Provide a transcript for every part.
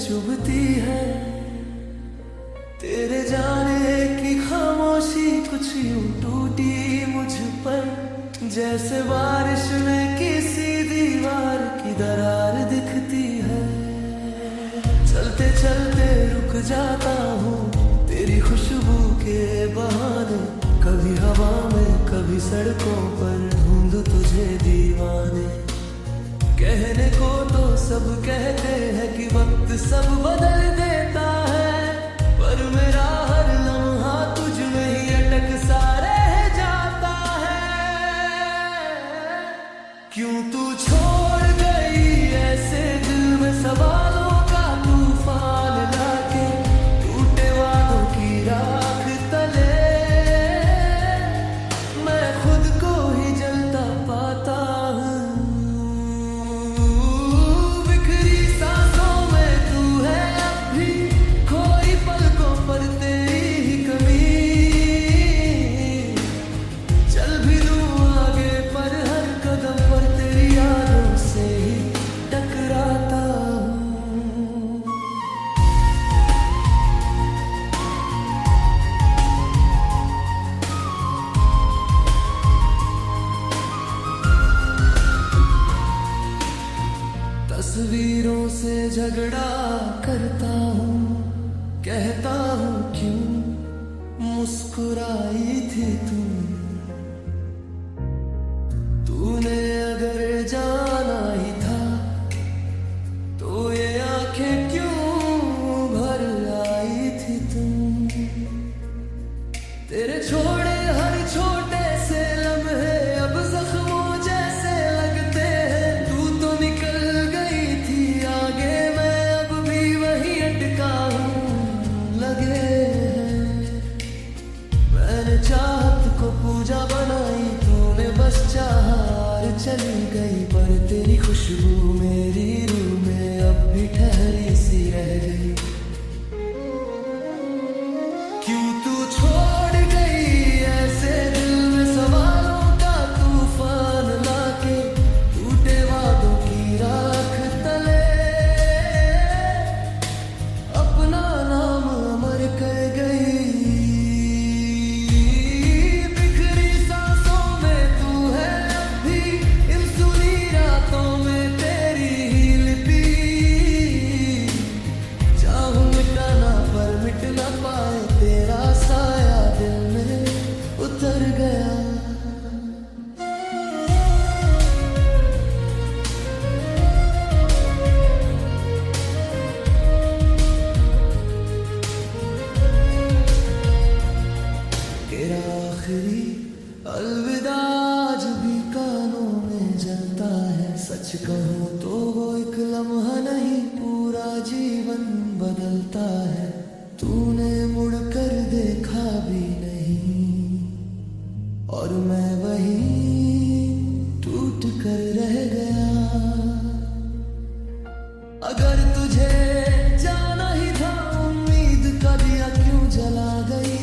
चुभती है। तेरे जाने की खामोशी कुछ यूं टूटी मुझ पर, जैसे बारिश में किसी दीवार की दरार दिखती है। चलते चलते रुक जाता हूँ तेरी खुशबू के बहाने, कभी हवा में कभी सड़कों पर ढूंढ तुझे दीवाने। कहने को तो सब कहते हैं कि वक्त सब बदल देता है, पर मेरा हर लम्हा तुझ में ही अटक सा रह जाता है। क्यों तू छोड़ गई ऐसे दिल में सवालों का तूफान लाके, टूटे वादों की राख तले मैं खुद को ही जलता पाता हूँ। बिखरी सांसों में तू है अब भी, खोई पलकों पर तेरी ही कमी। चल भी लूं आगे पर हर कदम पर तेरी यादों से ही टकराता हूँ। तस्वीरों से झगड़ा करता हूँ, कहता हूँ क्यों मुस्कुराई थी तूने अगर जाना ही था तो ये आंखें क्यों भर आई थी तेरे छोड़े हर छोटे से लम्हे अब जख्मों जैसे लगते हैं। तू तो निकल गई थी आगे, मैं अब भी वहीं अटका हूँ लगे हैं। मैंने चाहत को पूजा बनाई, तूने बस चाहार चली गई, पर तेरी खुशबू मेरी रूह में अब भी ठहरी सी रह गई। क्यों तू छोड़ गई ऐसे दिल में सवालों का तूफान लाके, टूटे वादों की राख तले अपना नाम अमर कर गई। बिखरी सांसों में तू है अब भी, इन सुनी रातों में तेरी ही लिपि। चाहूं मिटाना पर मिट ना पाए, तेरा साया दिल में उतर गया। तेरा आखिरी अलविदा आज भी कानों में जलता है। सच कहूँ तो वो एक लम्हा नहीं, पूरा जीवन बदलता है। तूने मुड़कर देखा भी नहीं और मैं वहीं टूट कर रह गया। अगर तुझे जाना ही था उम्मीद का दिया क्यों जला गई।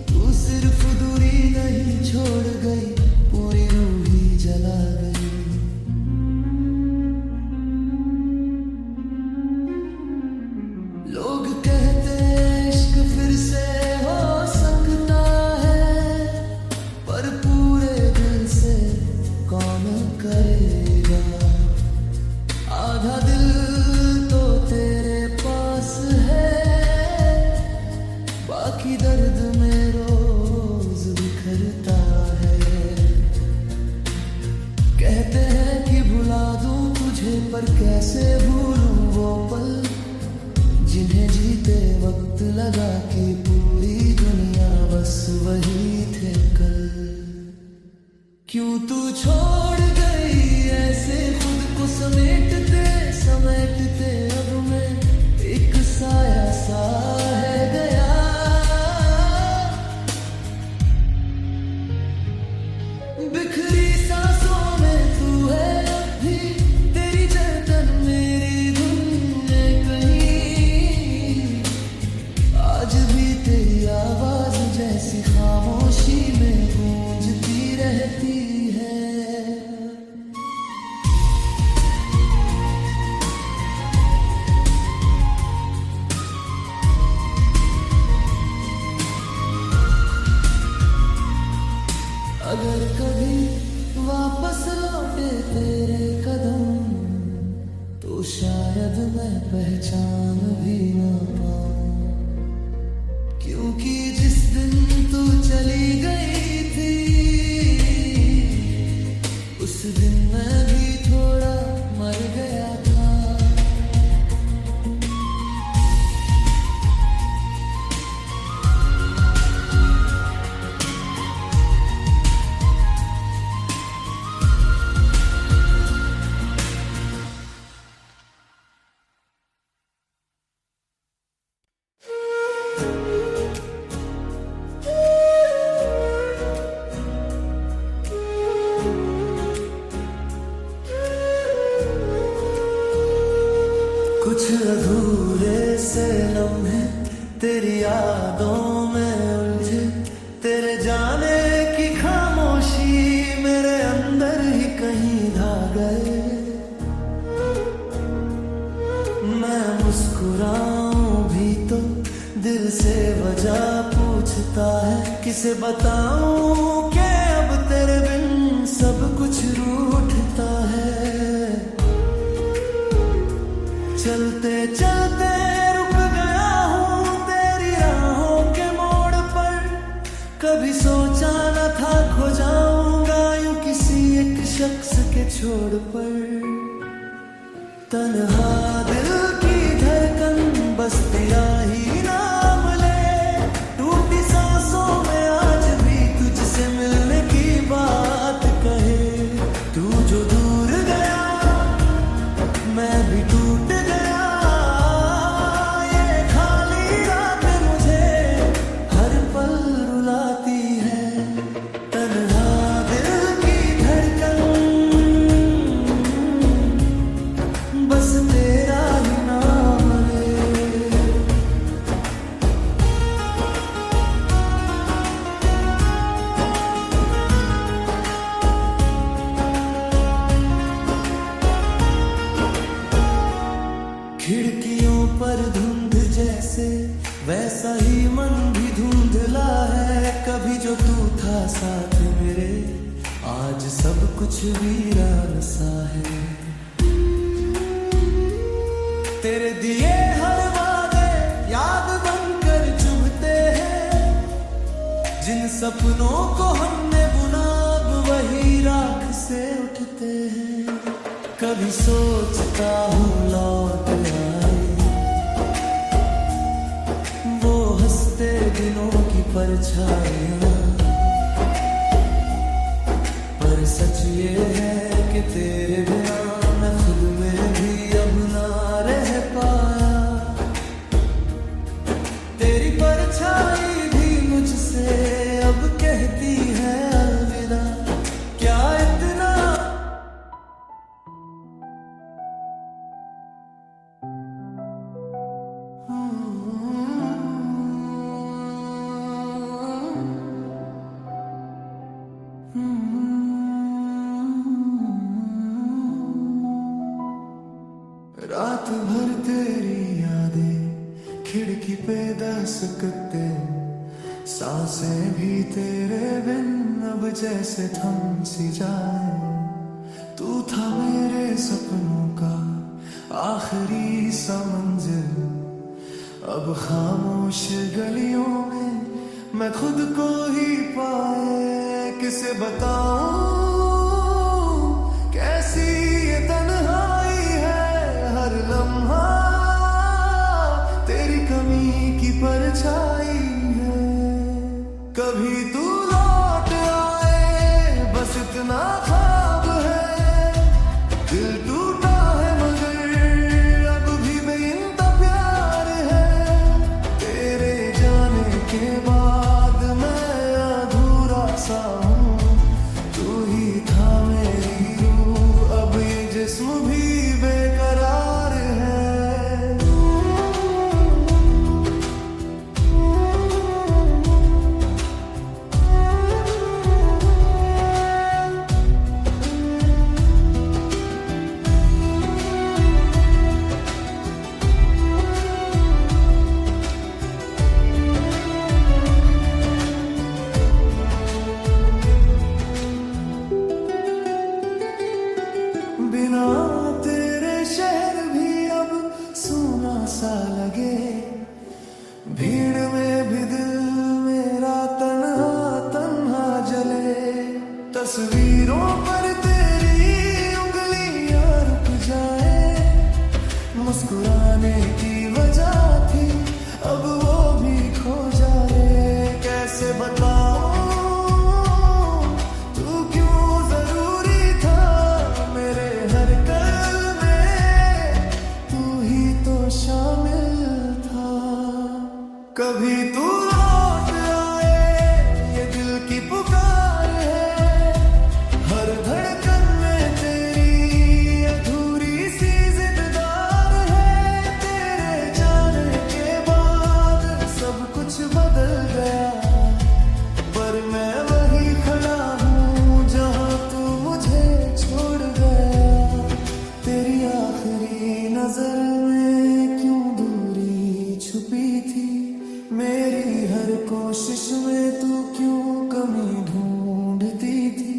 तू सिर्फ दूरी नहीं छोड़ गई, पूरी रूह ही जला गई। लोग कहते इश्क फिर से हो सकता है, पर पूरे दिल से कौन करेगा। आधा दिल तो तेरे पास है, बाकी दर्द में रोज बिखरता है। कहते हैं कि भुला दूं तुझे, पर कैसे भूलूं वो पल जिन्हें जीते वक्त लगा कि पूरी दुनिया बस वही थे कल। क्यों तू छोड़ गई ऐसे खुद को समेटते समेटते, अब मैं एक साया सा है गया। बिखरी सांसों में तू है अब भी, तेरी गर्दन मेरी धुन में कहीं। आज भी तेरी आवाज जैसी खामोशी में गूंजती रहती है। अधूरे से लम्हे तेरी यादों में उलझे, तेरे जाने की खामोशी मेरे अंदर ही कहीं धा गए। मैं मुस्कुराऊं भी तो दिल से वजह पूछता है, किसे बताऊं कि अब तेरे बिन सब कुछ रूठता है। चलते चलते रुक गया हूँ तेरी राहों के मोड़ पर, कभी सोचा न था खो जाऊंगा यूं किसी एक शख्स के छोड़ पर। तन्हा दिल की धड़कन बस तेरा ही नाम ले, टूटी सांसों में आज भी तुझसे मिलने की बात कहे। तू जो दूर गया मैं भी टूट गया, ये खाली रात मुझे हर पल रुलाती है। तन्हा दिल की धड़कन बस तेरा ही नाम ले। खिड़कियों पर धुंध जैसे वैसा ही मन भी धुंधला है, कभी जो तू था साथ मेरे आज सब कुछ वीरान सा है। तेरे दिए हर वादे याद बनकर चुभते हैं, जिन सपनों को हमने बुना अब वही राख से उठते हैं। कभी सोचता हूँ लौट आए वो हंसते दिनों की परछाइयाँ, पर सच ये है कि तेरे बिना मैं खुद में भी अब ना रह पाया। तेरी परछाई भी मुझसे अब कहती है अलविदा, क्या इतना रात भर तेरी यादें खिड़की पे दस्तकते, सांसें भी तेरे बिन अब जैसे थम सी जाए। तू था मेरे सपनों का आखिरी सा मंजिल, अब खामोश गलियों में मैं खुद को ही पाए। किसे बताऊं कैसी ये तन्हाई है, हर लम्हा तेरी कमी की परछाई है। कभी तू लौट आए बस इतना ख्वाब है, दिल टूटा है मगर अब भी बेइंतहा प्यार है। तेरे जाने के बाद मैं अधूरा सा हूँ, तू ही था मेरी रूह, अब ये जिस्म भी बेकरार है। बिना तेरे शहर भी अब सूना सा लगे, भीड़ में भी दिल मेरा तन्हा तन्हा जले। तस्वीरों पर तेरी उंगलियां रुक जाए, मुस्कुराने की वजह थी अब वो भी खो जाए। कैसे बताऊं तू क्यों जरूरी था मेरे हर पल में, तू ही तो शामिल था। कभी तू लौट आए ये दिल की पुकार है, हर धड़कन में तेरी अधूरी सी जिद्दार है। कोशिश में तू क्यों कमी ढूंढती थी।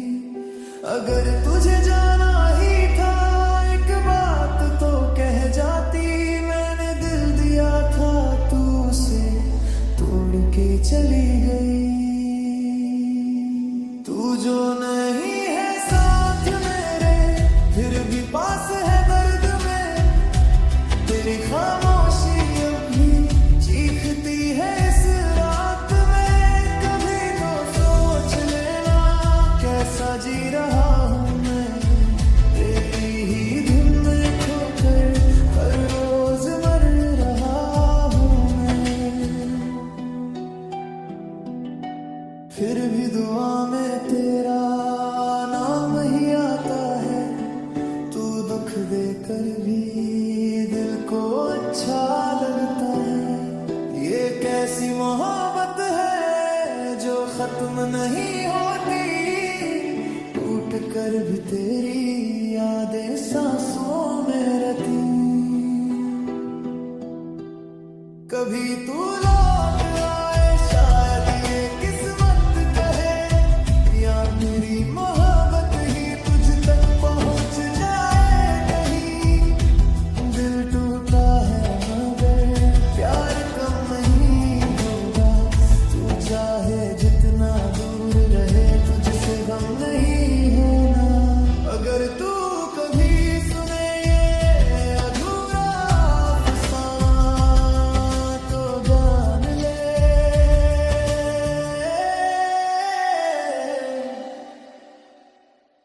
अगर तुझे जाना ही था एक बात तो कह जाती, मैंने दिल दिया था तू उसे तोड़ के चली गई। तू जो नहीं है साथ मेरे फिर भी पास है दर्द में, तेरी खामोशी अब भी चीखती है इस रात में। कभी तो सोच लेना कैसा जी रहा हूँ मैं, तेरी ही धुन में खोकर हर रोज मर रहा हूँ मैं। फिर भी दुआ में तेरा नाम ही आता है, तू दुख देकर भी दिल को अच्छा लगता है। ये कैसी मोहब्बत है जो खत्म नहीं होती, टूट कर भी तेरी यादें सांसों में रहती। कभी तू लौट आए शायद ये किस्मत कहे, या मेरी मोहब्बत ही तुझ तक पहुंच जाए कहीं। दिल टूटा है मगर प्यार कम नहीं होगा, तू चाहे जितना दूर रहे तुझसे गम नहीं होना। अगर तू कभी सुने ये अधूरा अफसाना तो जान ले,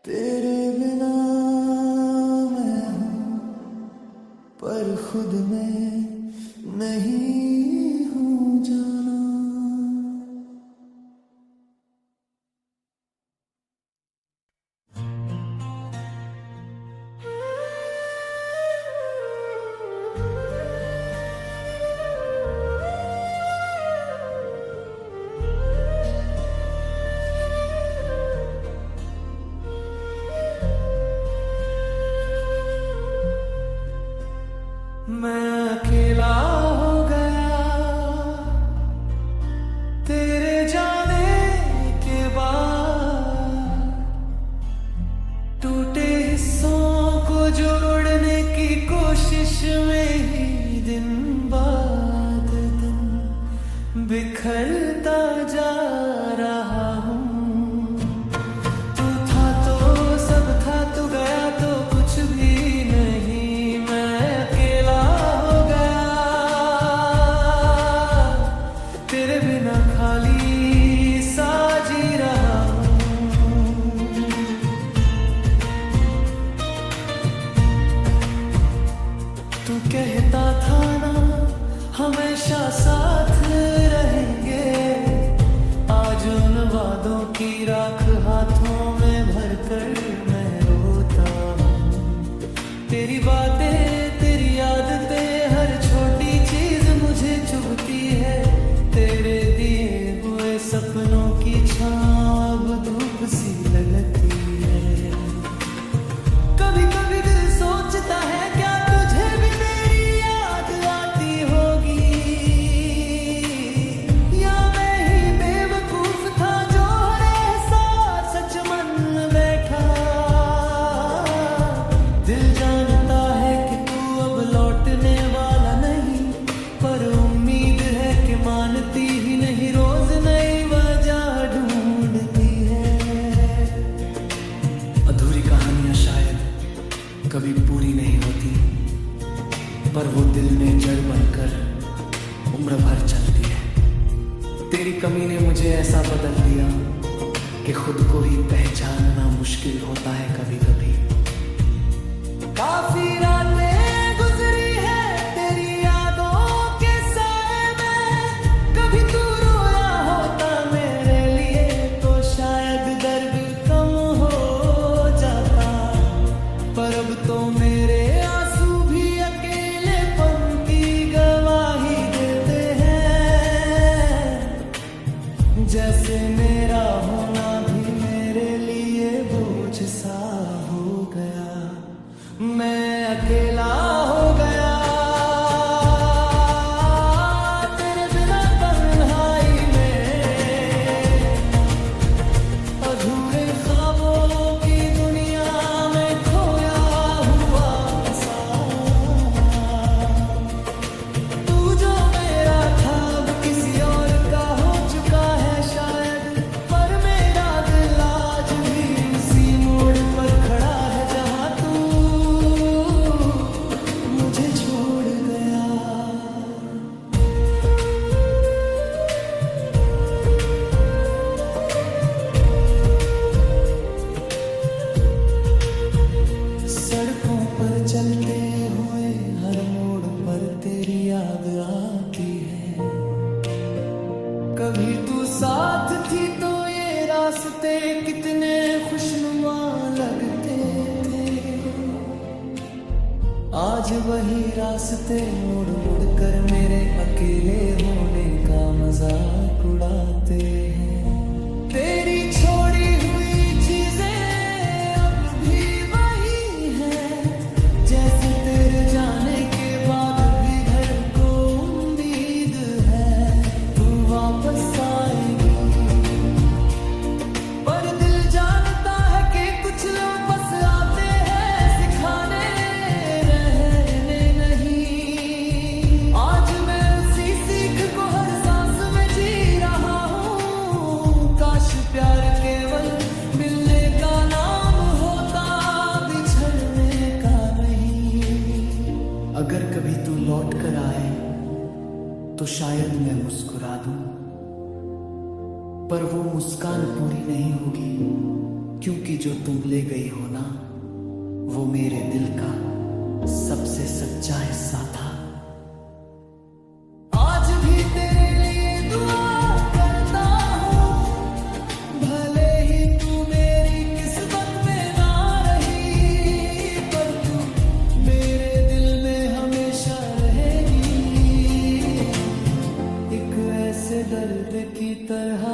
तेरे बिना मैं हूँ पर खुद में नहीं हूँ जाना। मैं अकेला हो गया तेरे जाने के बाद, टूटे हिस्सों को जोड़ने की कोशिश में ही दिन बाद दिन बिखरता जा रहा हूँ। तू था तो सब था, तू गया तो कुछ भी नहीं। मैं अकेला हो गया तेरे बिना खाली सा जी रहा हूँ। तू कहता था ना हमेशा साथ रहेंगे, आज उन वादों की राख हाथों में भरकर मैं रोता हूँ। तेरी बातें तेरी आदतें हर छोटी चीज मुझे चुभती है, तेरे दिए हुए सपनों की छाँव अब धूप सी लगती है। कभी कभी दिल सोचता है क्या तुझे भी मेरी याद आती होगी, या मैं ही बेवकूफ था जो हर एहसास सच मन में बैठा। दिल जानता है कि तू अब लौटने वाला नहीं, पर उम्मीद है कि मानती ही नहीं, रोज नई वजह ढूंढती है। अधूरी कहानियां शायद कभी पूरी नहीं होती, पर वो दिल में जड़ बनकर उम्र भर चलती है। तेरी कमी ने मुझे ऐसा बदल दिया कि खुद को ही पहचानना मुश्किल होता है कभी कभी। काफी रातें गुजरी है तेरी यादों के साए में, कभी तू रोया होता मेरे लिए तो शायद दर्द कम हो जाता, पर अब तो मेरे आंसू भी अकेलेपन की गवाही देते हैं। जैसे मेरा होना भी मेरे लिए बोझ सा हो गया। मैं याद आती है। कभी तू साथ थी तो ये रास्ते कितने खुशनुमा लगते थे। आज वही रास्ते मुड़ मुड़ कर मेरे अकेले होने का मजाक उड़ाते हैं। तेरी छोड़ी हुई चीजें अब भी वही हैं, जैसे तेरे जाने के बाद भी घर को उम्मीद है तू वापस आएगी। पर दिल जानता है कि कुछ लोग बस आते हैं सिखाने, रहने नहीं। आज मैं उसी सीख को हर सांस में जी रहा हूँ। काश प्यार केवल मिलने का नाम होता, बिछड़ने का नहीं। अगर कभी तू लौट कर आए तो शायद मैं मुस्कुरा दूं, पर वो मुस्कान पूरी नहीं होगी, क्योंकि जो तुम ले गई हो ना, वो मेरे दिल का सबसे सच्चा हिस्सा था। आज भी तेरे लिए दुआ करता हूँ, भले ही तू मेरी किस्मत में ना रही, पर तू मेरे दिल में हमेशा रहेगी। एक ऐसे दर्द की तरह